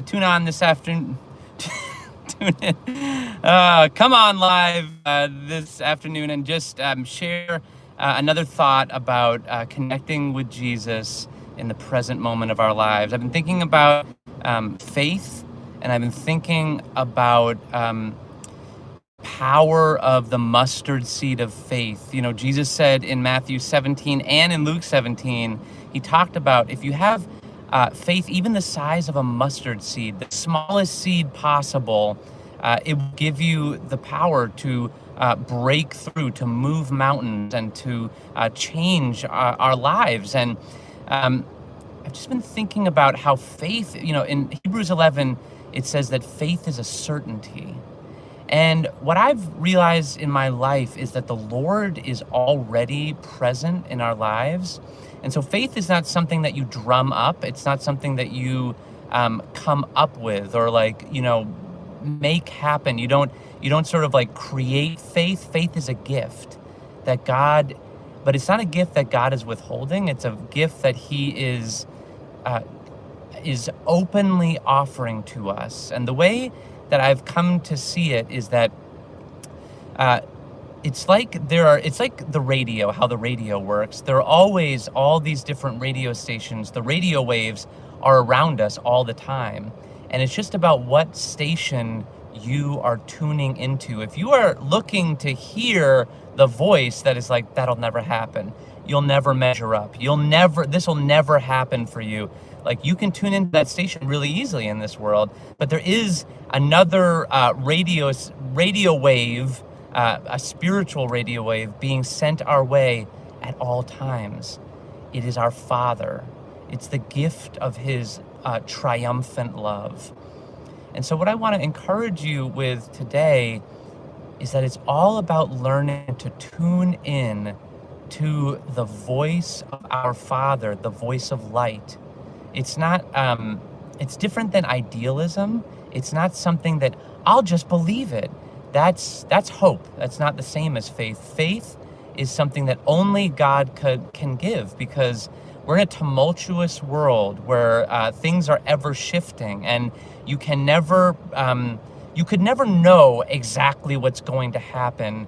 tune on this afternoon. Tune in. Come on live this afternoon and just share another thought about connecting with Jesus in the present moment of our lives. I've been thinking about faith, and I've been thinking about power of the mustard seed of faith. You know, Jesus said in Matthew 17 and in Luke 17, he talked about if you have faith, even the size of a mustard seed, the smallest seed possible, it will give you the power to break through, to move mountains, and to change our lives. And I've just been thinking about how faith, you know, in Hebrews 11, it says that faith is a certainty. And what I've realized in my life is that the Lord is already present in our lives. And so faith is not something that you drum up. It's not something that you come up with or make happen. You don't sort of like create faith. Faith is a gift that God, but it's not a gift that God is withholding. It's a gift that He is openly offering to us. And the way that I've come to see it is that it's like the radio, how the radio works. There are always all these different radio stations. The radio waves are around us all the time. And it's just about what station you are tuning into. If you are looking to hear the voice that is like, that'll never happen, you'll never measure up, this will never happen for you. Like, you can tune into that station really easily in this world, but there is another radio wave, a spiritual radio wave being sent our way at all times. It is our Father. It's the gift of His triumphant love. And so what I want to encourage you with today is that it's all about learning to tune in to the voice of our Father, the voice of light. It's not, it's different than idealism. It's not something that I'll just believe it. That's hope. That's not the same as faith. Faith is something that only God can give, because we're in a tumultuous world where things are ever shifting, and you could never know exactly what's going to happen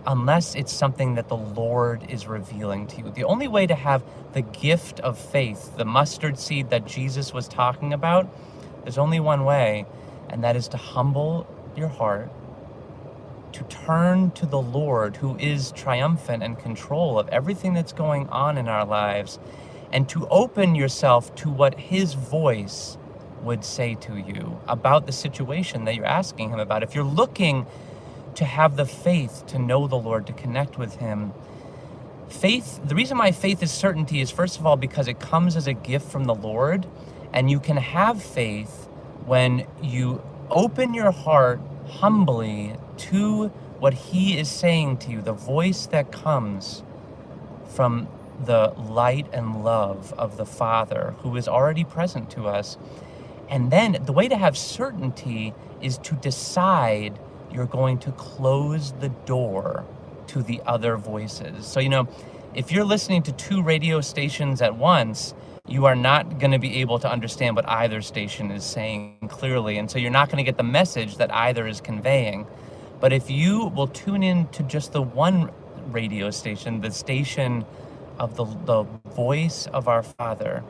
unless it's something that the Lord is revealing to you. The only way to have the gift of faith, the mustard seed that Jesus was talking about, there's only one way, and that is to humble your heart, to turn to the Lord who is triumphant and control of everything that's going on in our lives, and to open yourself to what His voice would say to you about the situation that you're asking Him about. If you're looking to have the faith to know the Lord, to connect with Him, faith, the reason why faith is certainty is, first of all, because it comes as a gift from the Lord, and you can have faith when you open your heart humbly to what He is saying to you, the voice that comes from the light and love of the Father who is already present to us. And then the way to have certainty is to decide you're going to close the door to the other voices. So, if you're listening to two radio stations at once, you are not going to be able to understand what either station is saying clearly. And so you're not going to get the message that either is conveying. But if you will tune in to just the one radio station, the station of the voice of our Father,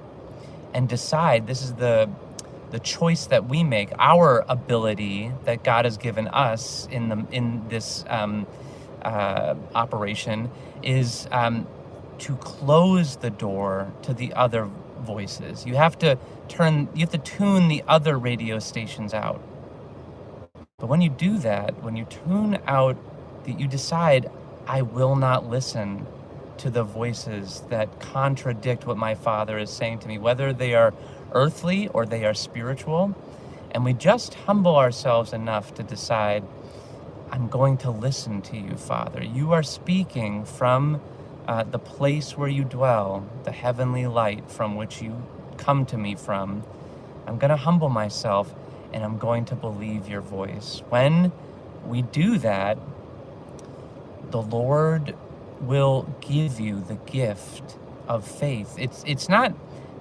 and decide, this is the choice that we make, our ability that God has given us in this operation is to close the door to the other voices. You have to tune the other radio stations out. But when you do that, when you tune out, you decide, I will not listen to the voices that contradict what my Father is saying to me, whether they are earthly or they are spiritual. And we just humble ourselves enough to decide, I'm going to listen to you, Father. You are speaking from the place where you dwell, the heavenly light from which you come to me from. I'm going to humble myself, and I'm going to believe your voice. When we do that, the Lord will give you the gift of faith. He's not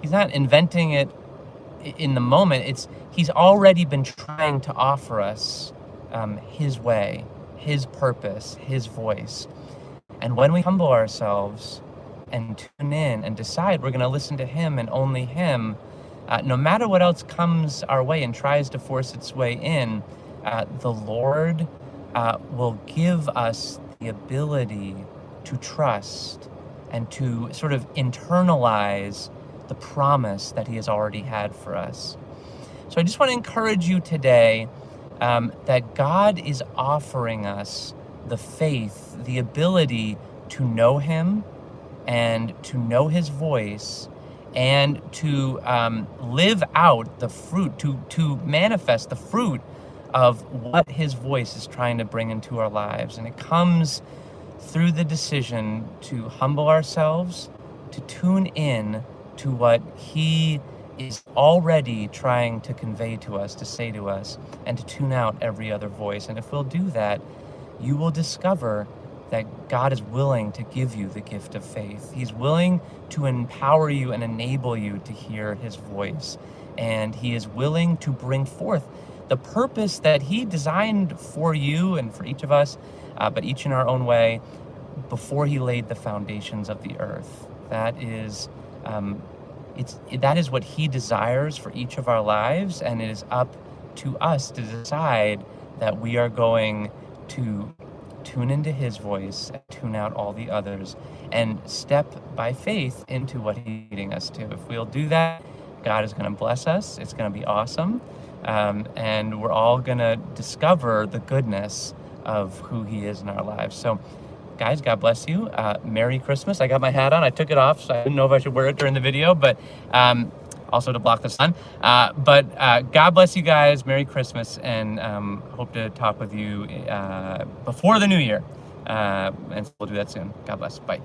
inventing it in the moment, he's already been trying to offer us his way, his purpose, his voice. And when we humble ourselves and tune in and decide we're going to listen to him and only him, no matter what else comes our way and tries to force its way in, the Lord will give us the ability to trust and to sort of internalize the promise that he has already had for us. So I just want to encourage you today that God is offering us the faith, the ability to know him and to know his voice and to live out the fruit, to manifest the fruit of what his voice is trying to bring into our lives. And it comes through the decision to humble ourselves, to tune in to what he is already trying to convey to us, to say to us, and to tune out every other voice. And if we'll do that, you will discover that God is willing to give you the gift of faith. He's willing to empower you and enable you to hear his voice. And he is willing to bring forth the purpose that he designed for you and for each of us, but each in our own way, before he laid the foundations of the earth. That is what he desires for each of our lives, and it is up to us to decide that we are going to tune into his voice and tune out all the others and step by faith into what he's leading us to. If we'll do that, God is going to bless us. It's going to be awesome. And we're all going to discover the goodness of who he is in our lives. So guys, God bless you. Merry Christmas. I got my hat on. I took it off, so I didn't know if I should wear it during the video, but also to block the sun. But God bless you guys. Merry Christmas, and hope to talk with you before the new year. And we'll do that soon. God bless. Bye.